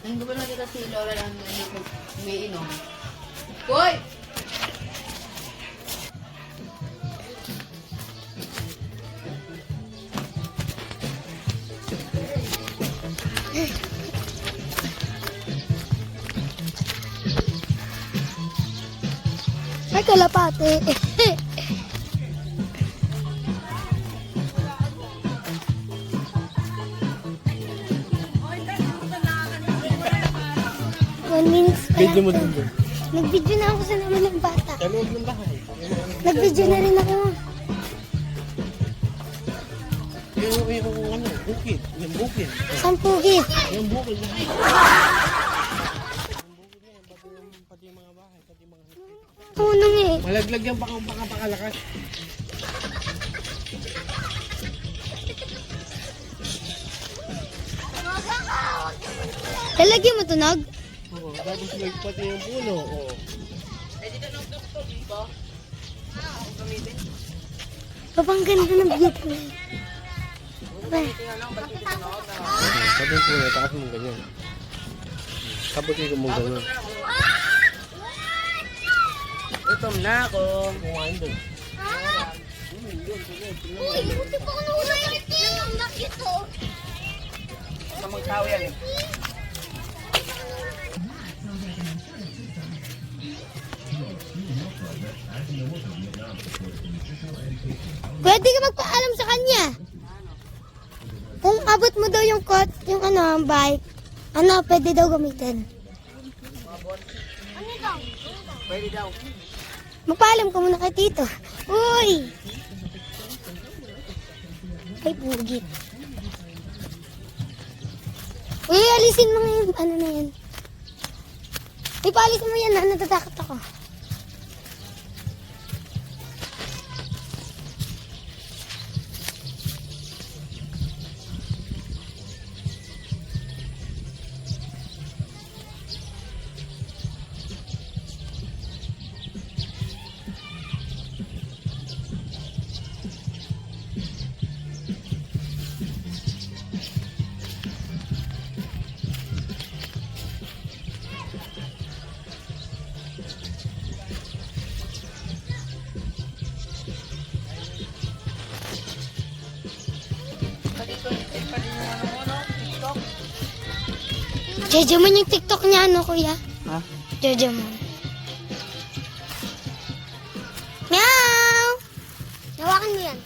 Ano ba nakita si Lola lang umiinom? Hoy! Ay, kalapate. One minutes pa Video mo lang dun to. dun. Nag-video na ako sa naman ng bata. Sa loob ng bahay. Nag-video na rin ako. Yung ano, bukid. Yung bukid. Saan pugit? Yung bukid na. Yung bukid na yan, pati yung mga bahay, pati yung mga... Unong eh. Malaglag yan baka pakalakas. Lalagyan mo tunog? Oo, tapos pati yung puno. Oo. Papang ganda ng view ko. Ba? Pati yung puno, tapos mong ganyan. Tapos yung mong ganyan. Gutom na ako. Kumain doon. Uy, buti pa ko nauna yung itim. Nakito. Sa magsawa yan eh. Pwede ka magpaalam sa kanya. Kung abot mo daw yung bike, pwede daw gamitin. Pwede daw. Magpaalam ka muna kay Tito. Uy! Ay, bugit. Uy, alisin mo ngayon. Ano na yan? Uy, paalisin mo yan. Natatakot ako. Jejemon yung TikTok niya, ano, kuya? Ha? Jejemon. Meow! Nawakan mo yan.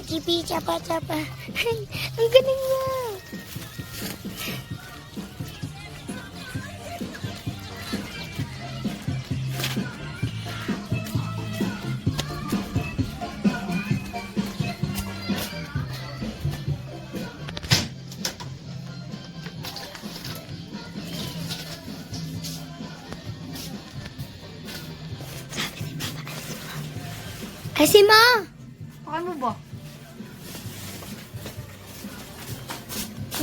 Chipi, chapa. Ay, ang galing niya. Kasi ma! Paano mo ba?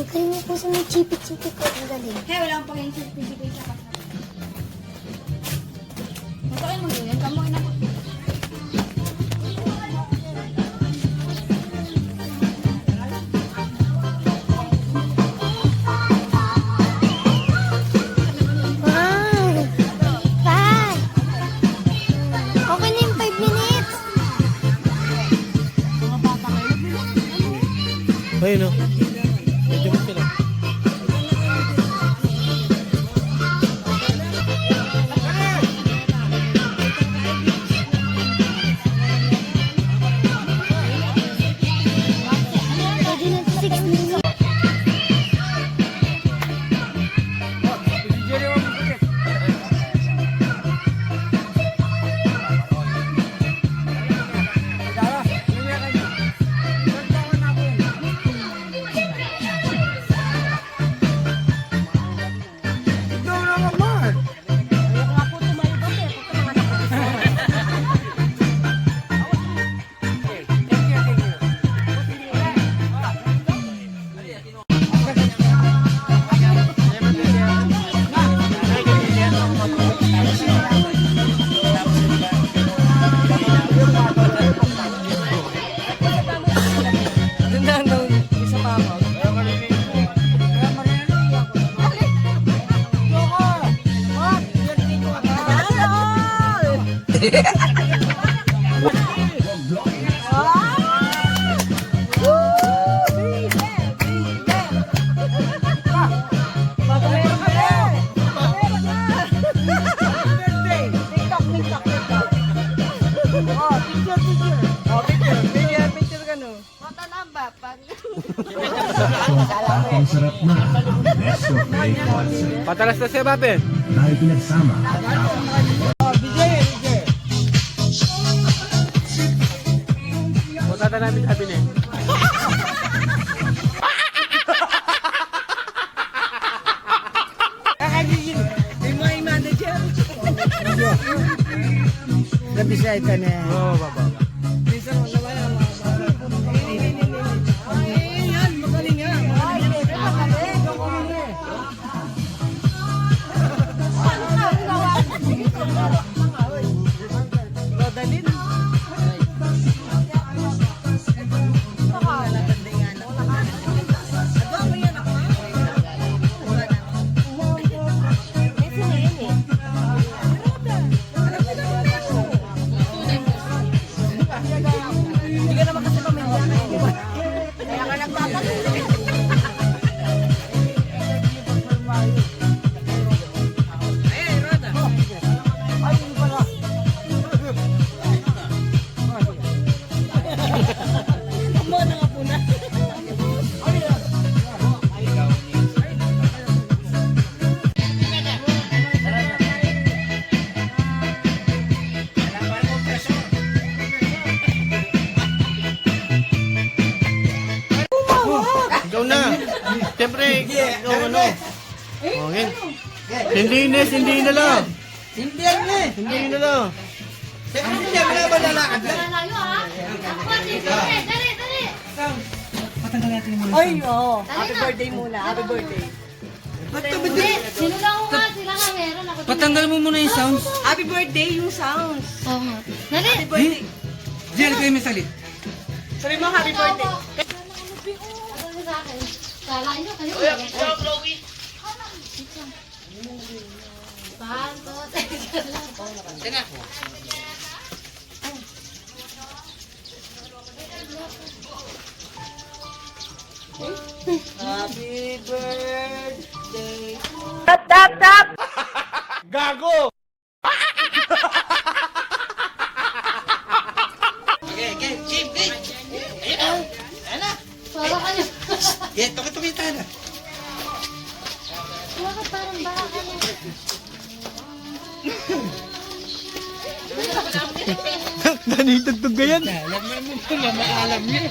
Ang galing niya po sa mga chipi-chipi ko. Ang galing. Hey, wala akong pag-iisip sa kasi. Matakin mo yun. Kamu ina ko. Wow! Pa! Okay na yung 5 minutes. Ayun o. Medyo mo sila. Pwede na 6 minutes. Ang sarap na ang best of day concert Patalas na siya, Babe. dahil pinagsama ang Punta namin sabi niya. Nabisay ka na. Oo, Baba. Ikaw na. Siyempre, ikaw ano. Okay. Hindi na lang. Hindi yan eh. Hindi na lang. Hindi yan na malalakad na. Malayo ha. Dali, dali. Ay, oo. Happy birthday muna. Happy birthday. Hindi, sino lang ko nga, sila nga meron ako. Patanggal mo muna yung sounds. Happy birthday yung sounds. Oo nga. Dali. Happy birthday. Diyan kayo may salit. Sabi mo happy birthday. Ano sa akin? Kala nyo, kayo. Panto, teka lang. Happy birthday. Gago! Okay, okay. Game, game. Para kayo. Yeah, tukit-tukita na. Bakit parang baka kayo? Nanitugtog ka yan. Alam mo, alam niya.